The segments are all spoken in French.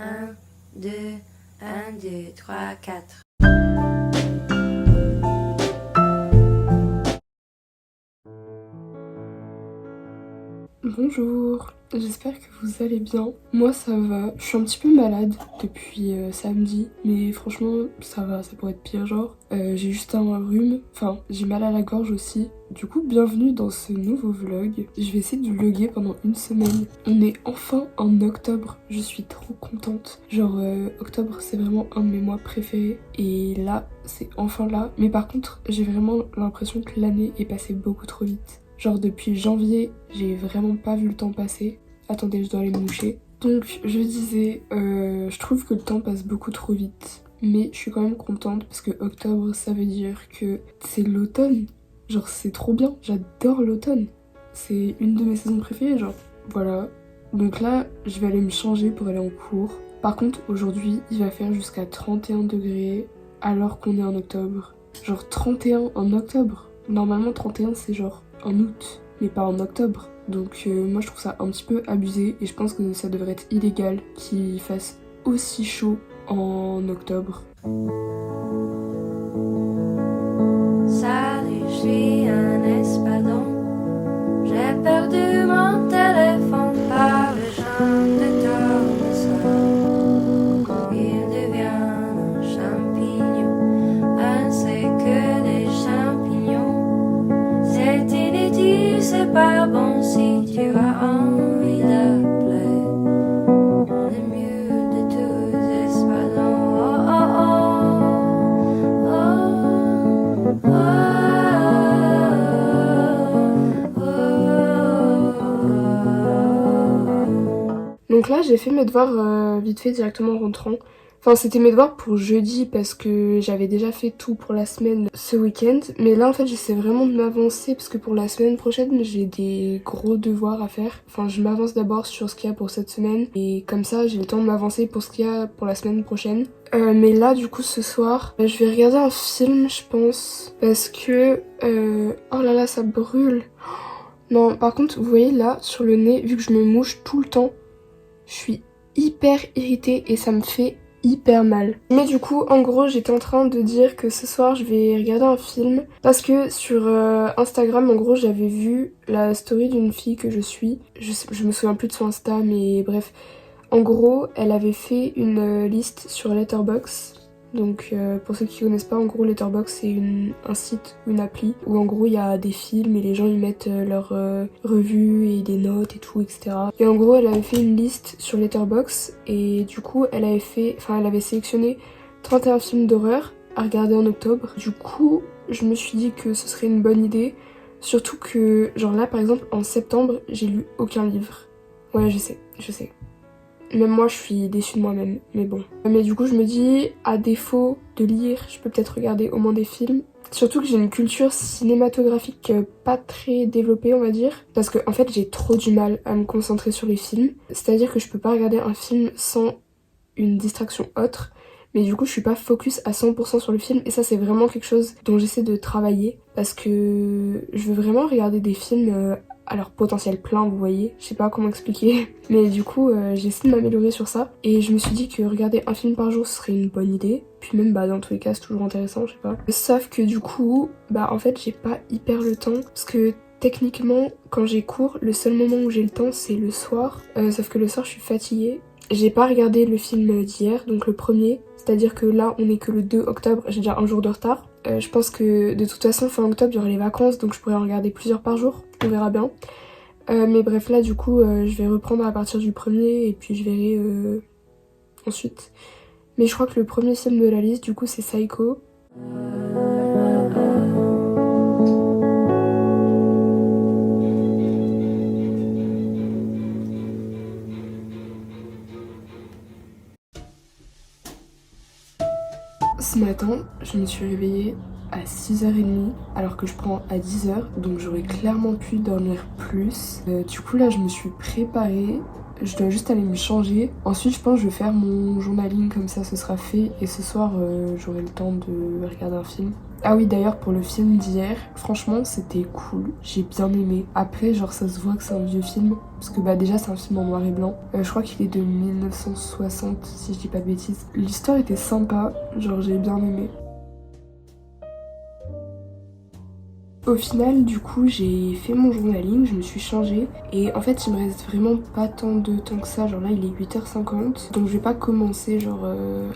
1, 2, 1, 2, 3, 4. Bonjour, j'espère que vous allez bien. Moi ça va, je suis un petit peu malade depuis samedi, mais franchement ça va, ça pourrait être pire genre. J'ai juste un rhume, enfin j'ai mal à la gorge aussi. Du coup bienvenue dans ce nouveau vlog. Je vais essayer de vlogger pendant une semaine. On est enfin en octobre, je suis trop contente. Genre octobre c'est vraiment un de mes mois préférés et là c'est enfin là. Mais par contre j'ai vraiment l'impression que l'année est passée beaucoup trop vite. Genre depuis janvier, j'ai vraiment pas vu le temps passer. Attendez, je dois aller me moucher. Donc je disais, je trouve que le temps passe beaucoup trop vite. Mais je suis quand même contente parce que octobre, ça veut dire que c'est l'automne. Genre c'est trop bien, j'adore l'automne. C'est une de mes saisons préférées, genre. Voilà. Donc là, je vais aller me changer pour aller en cours. Par contre, aujourd'hui, il va faire jusqu'à 31 degrés alors qu'on est en octobre. Genre 31 en octobre. Normalement 31 c'est genre en août, mais pas en octobre. Donc moi je trouve ça un petit peu abusé et je pense que ça devrait être illégal qu'il fasse aussi chaud en octobre. Salut, je suis un espadon. J'ai perdu mon téléphone par le champ de tournesol. Il devient un champignon. C'est que des champignons. C'est inutile, c'est pas bon si tu as envie d'appeler le mieux de tous les espadons. Oh, oh, oh, oh, oh. Donc là j'ai fait mes devoirs vite fait directement en rentrant. Enfin c'était mes devoirs pour jeudi parce que j'avais déjà fait tout pour la semaine ce week-end. Mais là en fait j'essaie vraiment de m'avancer parce que pour la semaine prochaine j'ai des gros devoirs à faire. Enfin je m'avance d'abord sur ce qu'il y a pour cette semaine et comme ça j'ai le temps de m'avancer pour ce qu'il y a pour la semaine prochaine. Mais là du coup ce soir je vais regarder un film je pense parce que... oh là là ça brûle. Non par contre vous voyez là sur le nez vu que je me mouche tout le temps, je suis hyper irritée et ça me fait hyper mal. Mais du coup, en gros, j'étais en train de dire que ce soir, je vais regarder un film parce que sur Instagram, en gros, j'avais vu la story d'une fille que je suis. Je me souviens plus de son Insta, mais bref. En gros, elle avait fait une liste sur Letterboxd. Donc pour ceux qui connaissent pas, en gros Letterboxd c'est un site ou une appli où en gros il y a des films et les gens y mettent leurs revues et des notes et tout, etc. Et en gros elle avait fait une liste sur Letterboxd et du coup elle avait sélectionné 31 films d'horreur à regarder en octobre. Du coup je me suis dit que ce serait une bonne idée, surtout que genre là par exemple en septembre j'ai lu aucun livre. Ouais je sais. Même moi je suis déçue de moi-même, mais bon. Mais du coup je me dis, à défaut de lire, je peux peut-être regarder au moins des films. Surtout que j'ai une culture cinématographique pas très développée on va dire. Parce que en fait j'ai trop du mal à me concentrer sur les films. C'est-à-dire que je peux pas regarder un film sans une distraction autre. Mais du coup je suis pas focus à 100% sur le film et ça c'est vraiment quelque chose dont j'essaie de travailler. Parce que je veux vraiment regarder des films à leur potentiel plein, vous voyez. Je sais pas comment expliquer. Mais du coup, j'essaie de m'améliorer sur ça. Et je me suis dit que regarder un film par jour, ce serait une bonne idée. Puis même, dans tous les cas, c'est toujours intéressant, je sais pas. Sauf que du coup, en fait, j'ai pas hyper le temps. Parce que techniquement, quand j'ai cours, le seul moment où j'ai le temps, c'est le soir. Sauf que le soir, je suis fatiguée. J'ai pas regardé le film d'hier, donc le premier. C'est-à-dire que là, on est que le 2 octobre, j'ai déjà un jour de retard. Je pense que de toute façon, fin octobre, il y aura les vacances, donc je pourrais en regarder plusieurs par jour. On verra bien. Mais bref, là, du coup, je vais reprendre à partir du premier et puis je verrai ensuite. Mais je crois que le premier film de la liste, du coup, c'est Psycho. Ce matin, je me suis réveillée à 6h30 alors que je prends à 10h, donc j'aurais clairement pu dormir plus. Du coup là je me suis préparée, je dois juste aller me changer. Ensuite je pense que je vais faire mon journaling, comme ça ce sera fait et ce soir j'aurai le temps de regarder un film. Ah oui, d'ailleurs, pour le film d'hier, franchement, c'était cool. J'ai bien aimé. Après, genre, ça se voit que c'est un vieux film. Parce que, bah, déjà, c'est un film en noir et blanc. Je crois qu'il est de 1960, si je dis pas de bêtises. L'histoire était sympa. Genre, j'ai bien aimé. Au final, du coup, j'ai fait mon journaling, je me suis changée et en fait, il me reste vraiment pas tant de temps que ça. Genre là, il est 8h50, donc je vais pas commencer genre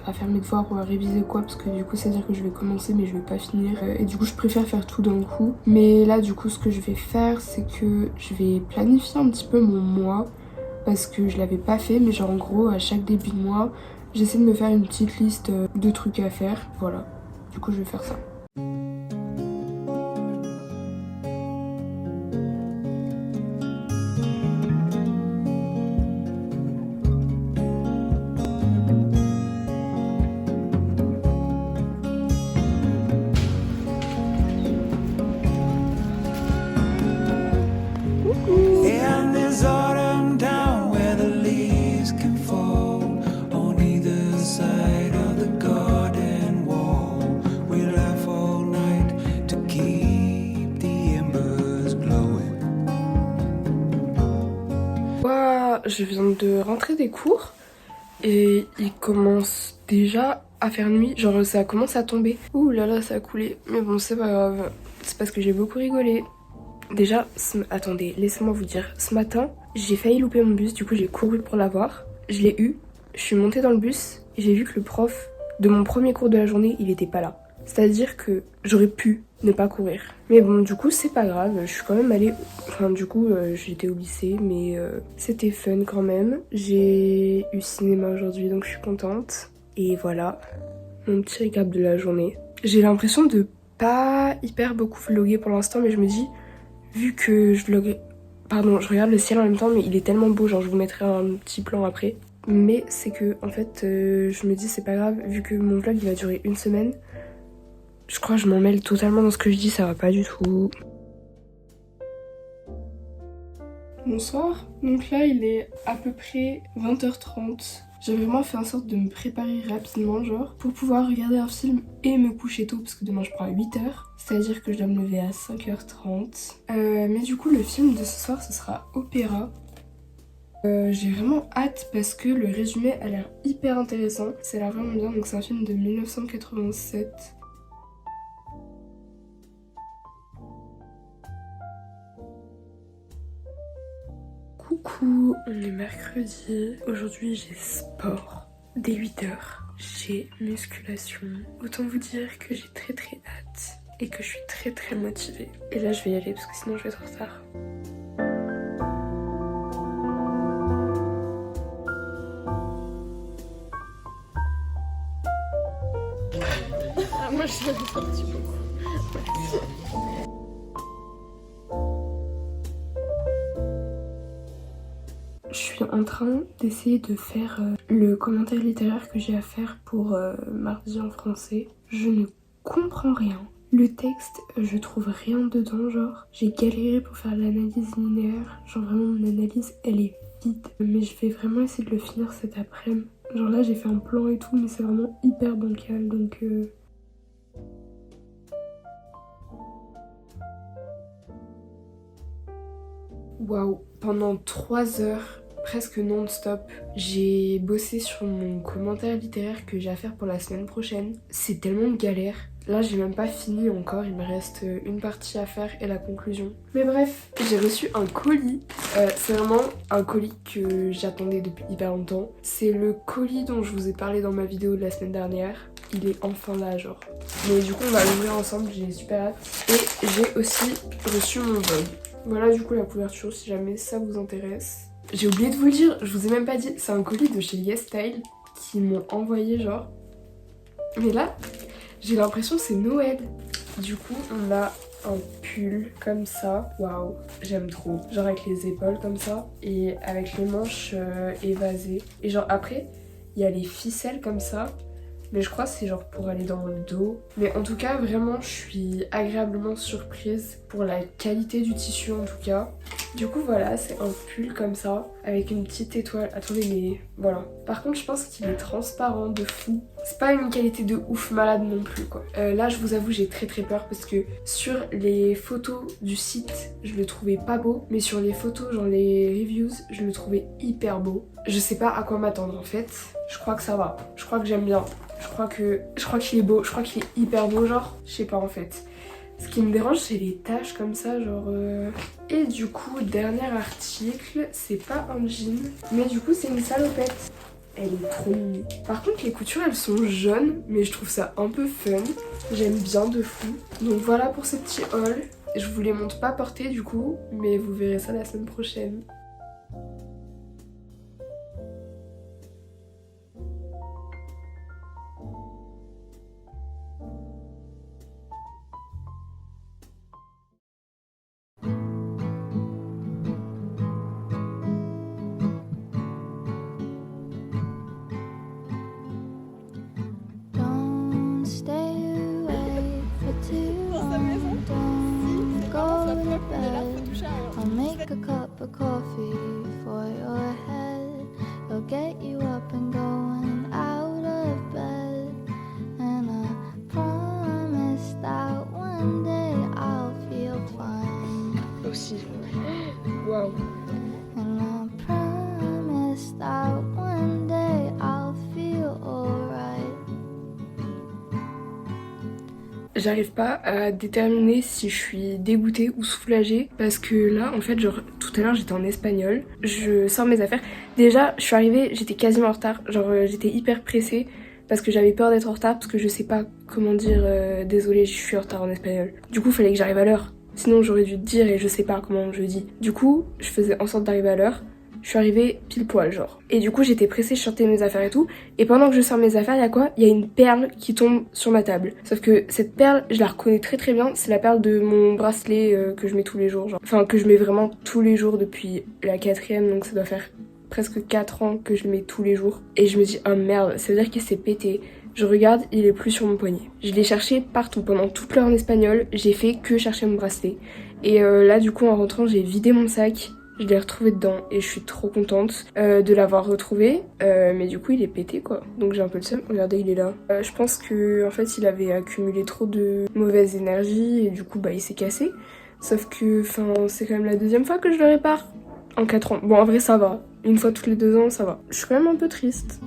à faire mes devoirs ou à réviser quoi, parce que du coup, c'est à dire que je vais commencer mais je vais pas finir. Et du coup, je préfère faire tout d'un coup. Mais là, du coup, ce que je vais faire, c'est que je vais planifier un petit peu mon mois parce que je l'avais pas fait, mais genre en gros, à chaque début de mois, j'essaie de me faire une petite liste de trucs à faire. Voilà. Du coup, je vais faire ça. And there's autumn down where the leaves can fall on either side of the garden wall. We laugh all night to keep the embers glowing. Moi, je viens de rentrer des cours et il commence déjà à faire nuit. Genre, ça commence à tomber. Ouh là là, ça a coulé. Mais bon, c'est pas grave. C'est parce que j'ai beaucoup rigolé. Déjà, attendez, laissez-moi vous dire. Ce matin, j'ai failli louper mon bus. Du coup, j'ai couru pour l'avoir. Je l'ai eu. Je suis montée dans le bus et j'ai vu que le prof de mon premier cours de la journée, il était pas là. C'est-à-dire que j'aurais pu ne pas courir. Mais bon, du coup, c'est pas grave. Je suis quand même allée... Enfin, du coup, j'étais au lycée, mais c'était fun quand même. J'ai eu cinéma aujourd'hui, donc je suis contente. Et voilà, mon petit récap de la journée. J'ai l'impression de pas hyper beaucoup vlogger pour l'instant, mais je me dis, vu que je vlog... Pardon, je regarde le ciel en même temps, mais il est tellement beau, genre je vous mettrai un petit plan après. Mais c'est que, en fait, je me dis, c'est pas grave, vu que mon vlog, il va durer une semaine. Je crois que je m'en mêle totalement dans ce que je dis, ça va pas du tout. Bonsoir, donc là il est à peu près 20h30. J'ai vraiment fait en sorte de me préparer rapidement, genre, pour pouvoir regarder un film et me coucher tôt, parce que demain je prends à 8h. C'est-à-dire que je dois me lever à 5h30. Mais du coup, le film de ce soir, ce sera Opéra. J'ai vraiment hâte parce que le résumé a l'air hyper intéressant. Ça a l'air vraiment bien, donc c'est un film de 1987. Coucou, on est mercredi. Aujourd'hui j'ai sport. Dès 8h, j'ai musculation. Autant vous dire que j'ai très hâte et que je suis très motivée. Et là je vais y aller parce que sinon je vais être en retard. Ah, moi je l'avais sorti beaucoup. Merci. Je suis en train d'essayer de faire le commentaire littéraire que j'ai à faire pour mardi en français. Je ne comprends rien. Le texte, je trouve rien dedans, genre. J'ai galéré pour faire l'analyse linéaire. Genre vraiment mon analyse, elle est vide. Mais je vais vraiment essayer de le finir cet après-midi. Genre là j'ai fait un plan et tout, mais c'est vraiment hyper bancal, donc... Waouh, pendant 3 heures, presque non-stop, j'ai bossé sur mon commentaire littéraire que j'ai à faire pour la semaine prochaine. C'est tellement une galère. Là, j'ai même pas fini encore, il me reste une partie à faire et la conclusion. Mais bref, j'ai reçu un colis. C'est vraiment un colis que j'attendais depuis hyper longtemps. C'est le colis dont je vous ai parlé dans ma vidéo de la semaine dernière. Il est enfin là, genre. Mais du coup, on va l'ouvrir ensemble, j'ai super hâte. Et j'ai aussi reçu mon Vogue. Voilà du coup la couverture si jamais ça vous intéresse. J'ai oublié de vous le dire, je vous ai même pas dit, c'est un colis de chez Yes Style qui m'ont envoyé genre. Mais là, j'ai l'impression que c'est Noël. Du coup, on a un pull comme ça. Waouh, j'aime trop. Genre avec les épaules comme ça et avec les manches évasées. Et genre après, il y a les ficelles comme ça. Mais je crois que c'est genre pour aller dans le dos. Mais en tout cas, vraiment, je suis agréablement surprise pour la qualité du tissu en tout cas. Du coup voilà, c'est un pull comme ça, avec une petite étoile. Attendez, mais voilà. Par contre je pense qu'il est transparent de fou. C'est pas une qualité de ouf malade non plus quoi. Là je vous avoue j'ai très peur parce que sur les photos du site je le trouvais pas beau, mais sur les photos genre les reviews je le trouvais hyper beau. Je sais pas à quoi m'attendre en fait. Je crois que ça va, je crois que j'aime bien. Je crois qu'il est beau, je crois qu'il est hyper beau genre. Je sais pas en fait. Ce qui me dérange c'est les taches comme ça genre Et du coup dernier article, c'est pas un jean, mais du coup c'est une salopette. Elle est trop mignonne. Par contre les coutures elles sont jaunes, mais je trouve ça un peu fun. J'aime bien de fou. Donc voilà pour ce petit haul. Je vous les montre pas porter du coup, mais vous verrez ça la semaine prochaine. I'll make a cup of coffee for your head. It'll get you up and going out of bed. And I promise that one day I'll feel fine. Aussi. Waouh. And I promise that one day I'll feel alright. J'arrive pas à déterminer si je suis dégoûtée ou soulagée parce que là en fait genre tout à l'heure j'étais en espagnol, je sors mes affaires. Déjà je suis arrivée, j'étais quasiment en retard, genre j'étais hyper pressée parce que j'avais peur d'être en retard parce que je sais pas comment dire désolée je suis en retard en espagnol. Du coup fallait que j'arrive à l'heure, sinon j'aurais dû te dire et je sais pas comment je dis. Du coup je faisais en sorte d'arriver à l'heure. Je suis arrivée pile poil genre. Et du coup j'étais pressée, je sortais mes affaires et tout. Et pendant que je sors mes affaires, il y a quoi? Il y a une perle qui tombe sur ma table. Sauf que cette perle, je la reconnais très bien. C'est la perle de mon bracelet que je mets tous les jours. Genre. Enfin que je mets vraiment tous les jours depuis la 4ème. Donc ça doit faire presque 4 ans que je le mets tous les jours. Et je me dis oh merde, ça veut dire qu'il s'est pété. Je regarde, il est plus sur mon poignet. Je l'ai cherché partout pendant toute l'heure en espagnol. J'ai fait que chercher mon bracelet. Et là du coup en rentrant j'ai vidé mon sac. Je l'ai retrouvé dedans et je suis trop contente de l'avoir retrouvé, mais du coup il est pété quoi, donc j'ai un peu le seum. Regardez il est là. Je pense que en fait il avait accumulé trop de mauvaise énergie et du coup bah il s'est cassé. Sauf que c'est quand même la 2e fois que je le répare en 4 ans. Bon en vrai ça va, une fois tous les 2 ans ça va. Je suis quand même un peu triste.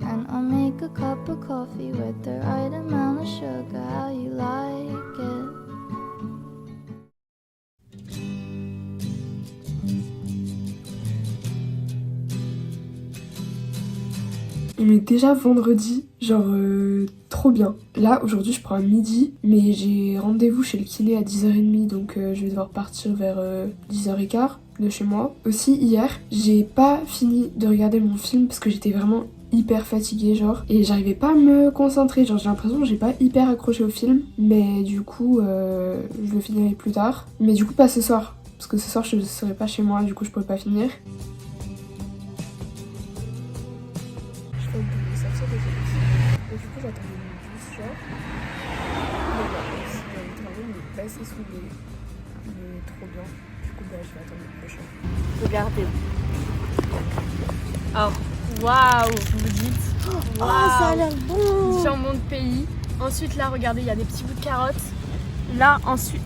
And I'll make a cup of coffee with the right amount of sugar, how you like it. On est déjà vendredi, genre trop bien. Là aujourd'hui je prends un midi, mais j'ai rendez-vous chez le kiné à 10h30, donc je vais devoir partir vers 10h15 de chez moi. Aussi hier, j'ai pas fini de regarder mon film parce que j'étais vraiment hyper fatiguée genre, et j'arrivais pas à me concentrer, genre j'ai l'impression que j'ai pas hyper accroché au film, mais du coup je le finirai plus tard. Mais du coup pas ce soir, parce que ce soir je serai pas chez moi, du coup je pourrais pas finir. Et du coup j'attendais le bus genre. Mais bon, aussi dans les travaux, il est pas assez soudé. Il est trop bien. Du coup bah je vais attendre le prochain. Regardez. Alors, waouh, vous vous dites. Waouh, ça a l'air bon. Jambon de pays. Ensuite là, regardez, il y a des petits bouts de carottes. Là, ensuite,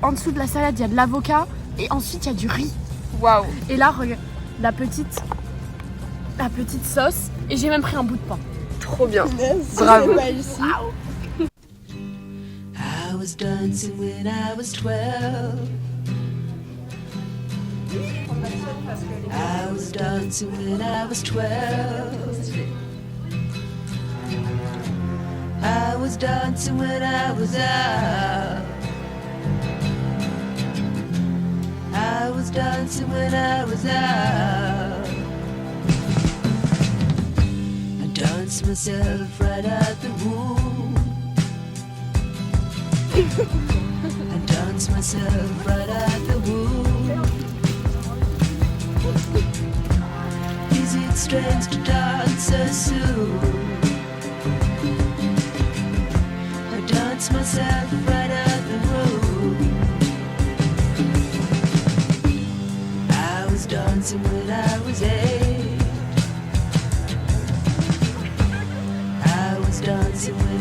en dessous de la salade, il y a de l'avocat. Et ensuite, il y a du riz. Waouh. Et là, regarde, la petite sauce. Et j'ai même pris un bout de pain. Trop bien. Bravo. I was dancing when I was 12. I was dancing when I was 12. I was dancing when I was out. I was dancing when I was out. I danced myself right out the room. I danced myself right out the womb. Is it strange to dance so soon? I danced myself right out the room.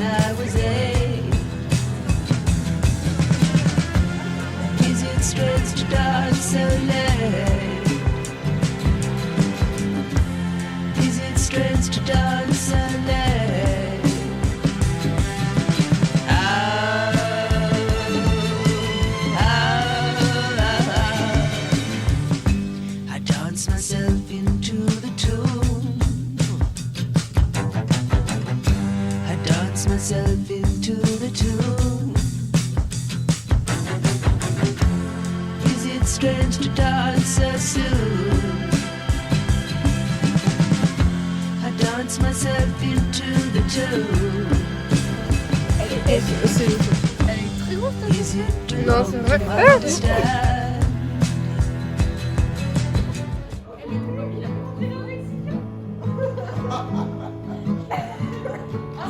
I was 8. Is it strange to dance so late? Is it strange to dance so late? I dance myself into the tune. I dance myself into the tune. Is it strange to dance so soon? I dance myself into the tune. Elle est très grosse. Is it Non, c'est vrai. to understand?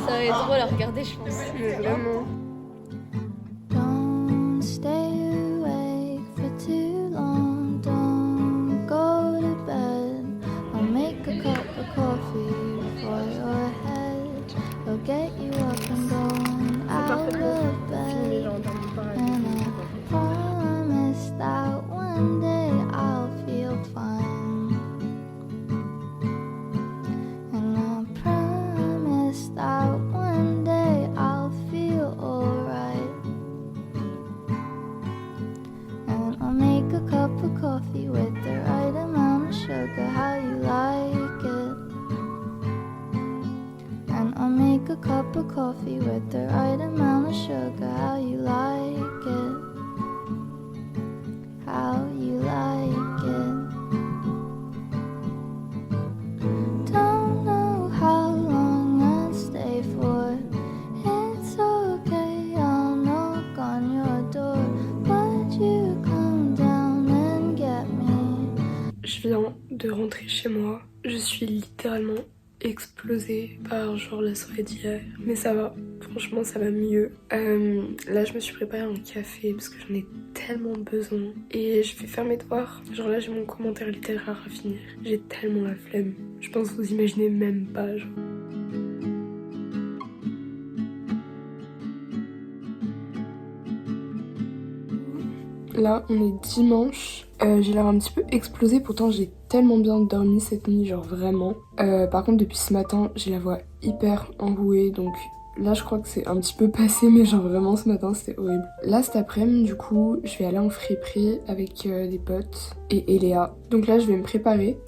Ça va être drôle à regarder, je pense. Mais vraiment. Don't stay awake for too long. Don't go to bed. I'll make a cup of coffee for your head. I'll get you up and going out of bed. And I promise that one day I'll feel fine. And I promise that one day I'll feel alright. And I'll make a cup of coffee with the right amount of sugar, how you like it. And I'll make a cup of coffee with the right amount of sugar, how you like it. How you like it. Don't know how long I'll stay for. It's okay, I'll knock on your door. Would you come down and get me? Je viens de rentrer chez moi. Je suis littéralement explosée par genre la soirée d'hier. Mais ça va, franchement ça va mieux. Là je me suis préparé un café parce que j'en ai tellement besoin. Et je vais faire mes devoirs. Genre là j'ai mon commentaire littéraire à finir. J'ai tellement la flemme. Je pense que vous imaginez même pas genre. Là on est dimanche. J'ai l'air un petit peu explosée, pourtant j'ai tellement bien dormi cette nuit, genre vraiment. Par contre depuis ce matin j'ai la voix hyper enrouée, donc là je crois que c'est un petit peu passé, mais genre vraiment ce matin c'était horrible. Là cet après-midi du coup je vais aller en friperie avec des potes et Eléa. Donc là je vais me préparer.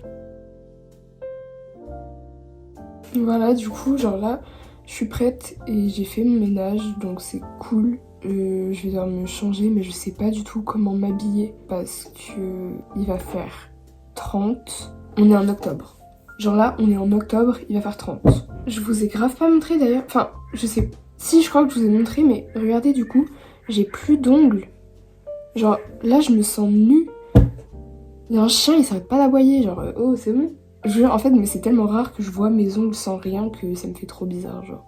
Voilà, du coup genre là je suis prête et j'ai fait mon ménage, donc c'est cool. Je vais devoir me changer, mais je sais pas du tout comment m'habiller parce que il va faire 30. On est en octobre. Genre là, on est en octobre, il va faire 30. Je vous ai grave pas montré d'ailleurs. Enfin, je sais. Si, je crois que je vous ai montré, mais regardez du coup, j'ai plus d'ongles. Genre là, je me sens nue. Il y a un chien, il s'arrête pas d'aboyer. Genre, oh, c'est bon. Je veux dire, en fait, mais c'est tellement rare que je vois mes ongles sans rien que ça me fait trop bizarre, genre.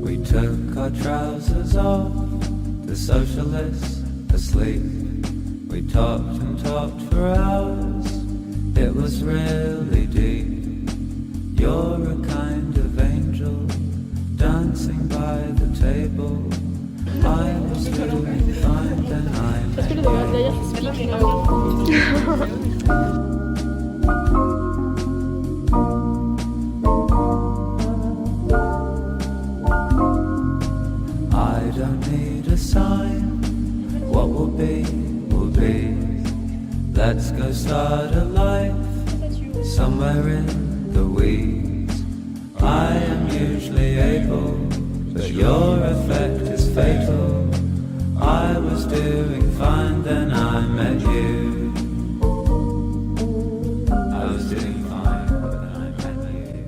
We took our trousers off, the socialists asleep. We talked and talked for hours, it was really deep. You're a kind of angel, dancing by the table. I was doing fine then I met you. I don't need a sign, what will be, will be. Let's go start a life, somewhere in the weeds. I am usually able, but your effect is fatal. I was doing fine, then I met you. I was doing fine, then I met you.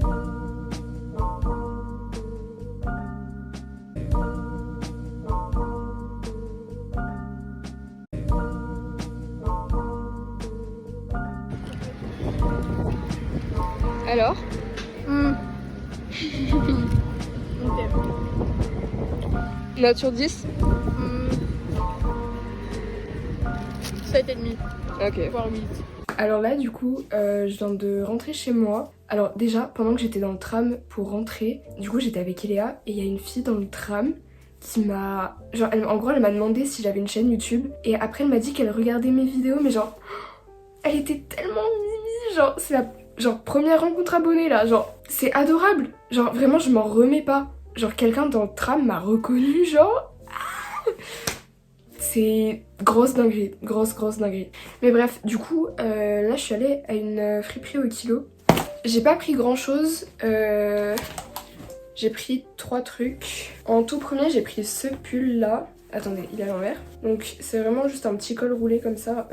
Alors Note sur 10. 7h30, Ok. voire 8. Alors là, du coup, je viens de rentrer chez moi. Alors déjà, pendant que j'étais dans le tram pour rentrer, du coup j'étais avec Eléa et il y a une fille dans le tram qui m'a... Genre, en gros, elle m'a demandé si j'avais une chaîne YouTube et après elle m'a dit qu'elle regardait mes vidéos, mais genre... Elle était tellement mimi, genre, c'est la première rencontre abonnée là, genre, c'est adorable. Genre, vraiment, je m'en remets pas. Genre, quelqu'un dans le tram m'a reconnu, genre... C'est grosse dinguerie, grosse dinguerie. Mais bref, du coup, là je suis allée à une friperie au kilo. J'ai pas pris grand chose, j'ai pris 3 trucs. En tout premier, j'ai pris ce pull là. Attendez, il est à l'envers. Donc c'est vraiment juste un petit col roulé comme ça,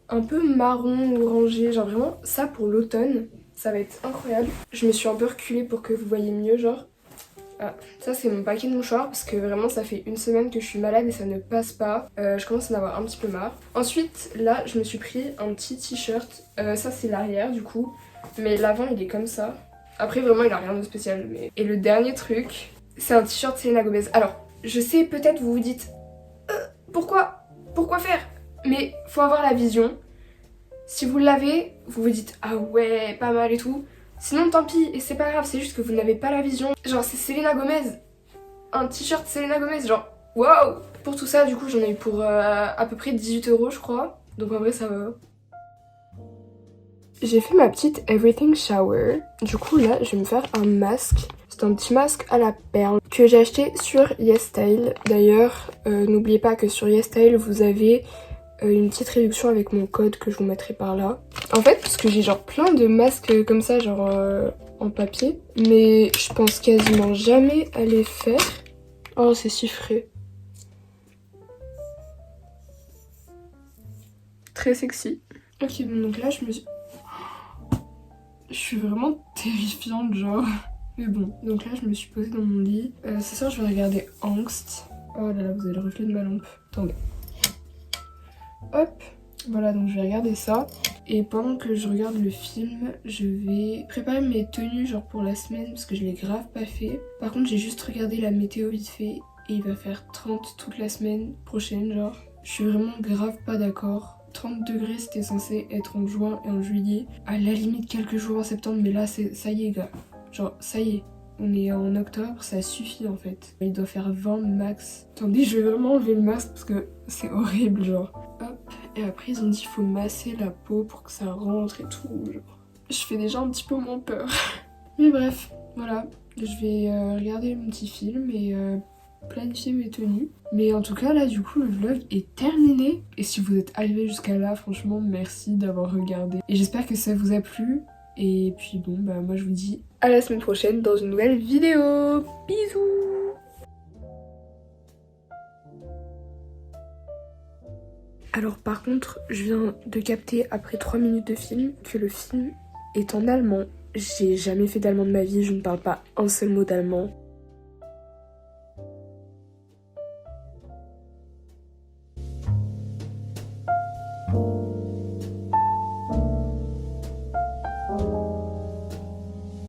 un peu marron, orangé, genre vraiment ça pour l'automne. Ça va être incroyable. Je me suis un peu reculée pour que vous voyez mieux, genre. Ah, ça c'est mon paquet de mouchoirs parce que vraiment ça fait une semaine que je suis malade et ça ne passe pas. Je commence à en avoir un petit peu marre. Ensuite là je me suis pris un petit t-shirt. Ça c'est l'arrière du coup. Mais l'avant il est comme ça. Après vraiment il a rien de spécial. Mais... Et le dernier truc c'est un t-shirt Selena Gomez. Alors je sais peut-être vous vous dites pourquoi faire? Mais faut avoir la vision. Si vous l'avez vous vous dites ah ouais pas mal et tout. Sinon tant pis, et c'est pas grave, c'est juste que vous n'avez pas la vision. Genre c'est Selena Gomez, un t-shirt Selena Gomez, genre waouh. Pour tout ça du coup j'en ai eu pour à peu près 18 € je crois, donc en vrai ça va. J'ai fait ma petite everything shower, du coup là je vais me faire un masque. C'est un petit masque à la perle que j'ai acheté sur YesStyle. D'ailleurs n'oubliez pas que sur YesStyle vous avez une petite réduction avec mon code que je vous mettrai par là. En fait, parce que j'ai genre plein de masques comme ça, genre en papier, mais je pense quasiment jamais à les faire. Oh, c'est si frais. Très sexy. Ok, bon, donc là, je suis vraiment terrifiante, genre. Mais bon, donc là, je me suis posée dans mon lit. Ce soir, je vais regarder Angst. Oh là là, vous avez le reflet de ma lampe. Attendez. Hop, voilà, donc je vais regarder ça. Et pendant que je regarde le film, je vais préparer mes tenues genre pour la semaine parce que je l'ai grave pas fait. Par contre, j'ai juste regardé la météo vite fait et il va faire 30 toute la semaine prochaine, genre. Je suis vraiment grave pas d'accord. 30 degrés, c'était censé être en juin et en juillet. À la limite quelques jours en septembre, mais là, ça y est, gars. Genre, ça y est. On est en octobre, ça suffit en fait. Il doit faire 20 max. Attendez, je vais vraiment enlever le masque parce que c'est horrible, genre. Hop, et après ils ont dit qu'il faut masser la peau pour que ça rentre et tout, genre. Je fais déjà un petit peu moins peur. Mais bref, voilà. Je vais regarder mon petit film et planifier mes tenues. Mais en tout cas, là, du coup, le vlog est terminé. Et si vous êtes arrivé jusqu'à là, franchement, merci d'avoir regardé. Et j'espère que ça vous a plu. Et puis bon, bah moi je vous dis à la semaine prochaine dans une nouvelle vidéo. Bisous. Alors par contre, je viens de capter après 3 minutes de film que le film est en allemand. J'ai jamais fait d'allemand de ma vie, je ne parle pas un seul mot d'allemand.